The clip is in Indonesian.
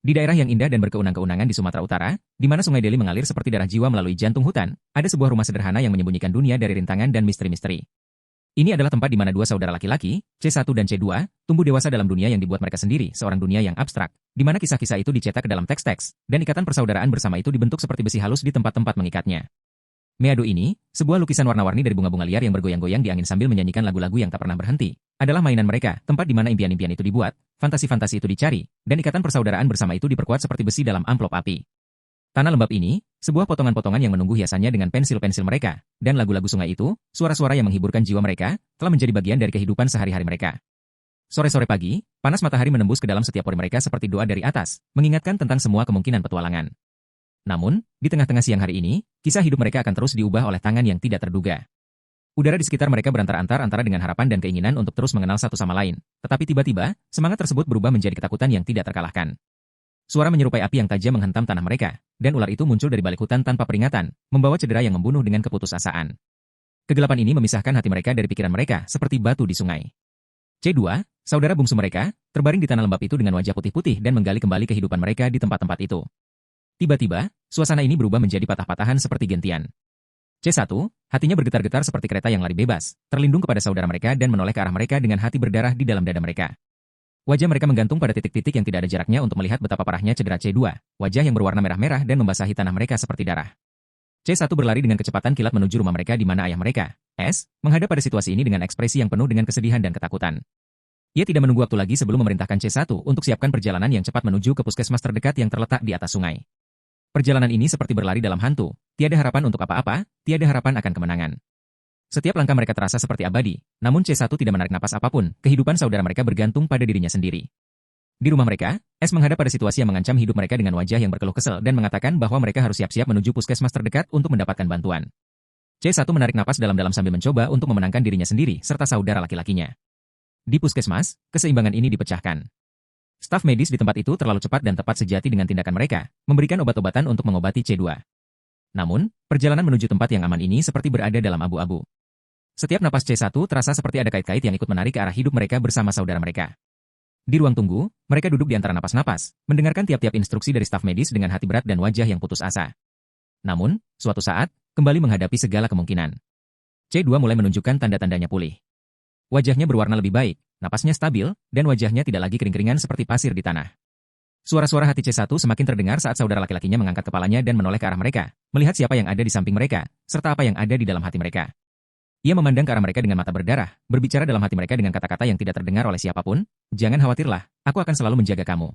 Di daerah yang indah dan berkeunang-keunangan di Sumatera Utara, di mana Sungai Deli mengalir seperti darah jiwa melalui jantung hutan, ada sebuah rumah sederhana yang menyembunyikan dunia dari rintangan dan misteri-misteri. Ini adalah tempat di mana dua saudara laki-laki, C1 dan C2, tumbuh dewasa dalam dunia yang dibuat mereka sendiri, seorang dunia yang abstrak, di mana kisah-kisah itu dicetak ke dalam teks-teks, dan ikatan persaudaraan bersama itu dibentuk seperti besi halus di tempat-tempat mengikatnya. Meado ini, sebuah lukisan warna-warni dari bunga-bunga liar yang bergoyang-goyang di angin sambil menyanyikan lagu-lagu yang tak pernah berhenti, adalah mainan mereka, tempat di mana impian-impian itu dibuat, fantasi-fantasi itu dicari, dan ikatan persaudaraan bersama itu diperkuat seperti besi dalam amplop api. Tanah lembab ini, sebuah potongan-potongan yang menunggu hiasannya dengan pensil-pensil mereka, dan lagu-lagu sungai itu, suara-suara yang menghiburkan jiwa mereka, telah menjadi bagian dari kehidupan sehari-hari mereka. Sore-sore pagi, panas matahari menembus ke dalam setiap pori mereka seperti doa dari atas, mengingatkan tentang semua kemungkinan petualangan. Namun, di tengah-tengah siang hari ini, kisah hidup mereka akan terus diubah oleh tangan yang tidak terduga. Udara di sekitar mereka berantar-antar antara dengan harapan dan keinginan untuk terus mengenal satu sama lain, tetapi tiba-tiba, semangat tersebut berubah menjadi ketakutan yang tidak terkalahkan. Suara menyerupai api yang tajam menghentam tanah mereka, dan ular itu muncul dari balik hutan tanpa peringatan, membawa cedera yang membunuh dengan keputusasaan. Kegelapan ini memisahkan hati mereka dari pikiran mereka, seperti batu di sungai. C2, saudara bungsu mereka, terbaring di tanah lembab itu dengan wajah putih-putih dan menggali kembali kehidupan mereka di tempat-tempat itu. Tiba-tiba, suasana ini berubah menjadi patah-patahan seperti gentian. C1, hatinya bergetar-getar seperti kereta yang lari bebas, terlindung kepada saudara mereka dan menoleh ke arah mereka dengan hati berdarah di dalam dada mereka. Wajah mereka menggantung pada titik-titik yang tidak ada jaraknya untuk melihat betapa parahnya cedera C2, wajah yang berwarna merah-merah dan membasahi tanah mereka seperti darah. C1 berlari dengan kecepatan kilat menuju rumah mereka di mana ayah mereka, S, menghadap pada situasi ini dengan ekspresi yang penuh dengan kesedihan dan ketakutan. Ia tidak menunggu waktu lagi sebelum memerintahkan C1 untuk siapkan perjalanan yang cepat menuju ke puskesmas terdekat yang terletak di atas sungai. Perjalanan ini seperti berlari dalam hantu, tiada harapan untuk apa-apa, tiada harapan akan kemenangan. Setiap langkah mereka terasa seperti abadi, namun C1 tidak menarik napas apapun, kehidupan saudara mereka bergantung pada dirinya sendiri. Di rumah mereka, S menghadap pada situasi yang mengancam hidup mereka dengan wajah yang berkeluh kesal dan mengatakan bahwa mereka harus siap-siap menuju puskesmas terdekat untuk mendapatkan bantuan. C1 menarik napas dalam-dalam sambil mencoba untuk memenangkan dirinya sendiri serta saudara laki-lakinya. Di puskesmas, keseimbangan ini dipecahkan. Staf medis di tempat itu terlalu cepat dan tepat sejati dengan tindakan mereka, memberikan obat-obatan untuk mengobati C2. Namun, perjalanan menuju tempat yang aman ini seperti berada dalam abu-abu. Setiap napas C1 terasa seperti ada kait-kait yang ikut menarik ke arah hidup mereka bersama saudara mereka. Di ruang tunggu, mereka duduk di antara napas-napas, mendengarkan tiap-tiap instruksi dari staf medis dengan hati berat dan wajah yang putus asa. Namun, suatu saat, kembali menghadapi segala kemungkinan. C2 mulai menunjukkan tanda-tandanya pulih. Wajahnya berwarna lebih baik, napasnya stabil, dan wajahnya tidak lagi kering-keringan seperti pasir di tanah. Suara-suara hati C1 semakin terdengar saat saudara laki-lakinya mengangkat kepalanya dan menoleh ke arah mereka, melihat siapa yang ada di samping mereka, serta apa yang ada di dalam hati mereka. Ia memandang ke arah mereka dengan mata berdarah, berbicara dalam hati mereka dengan kata-kata yang tidak terdengar oleh siapapun, "Jangan khawatirlah, aku akan selalu menjaga kamu."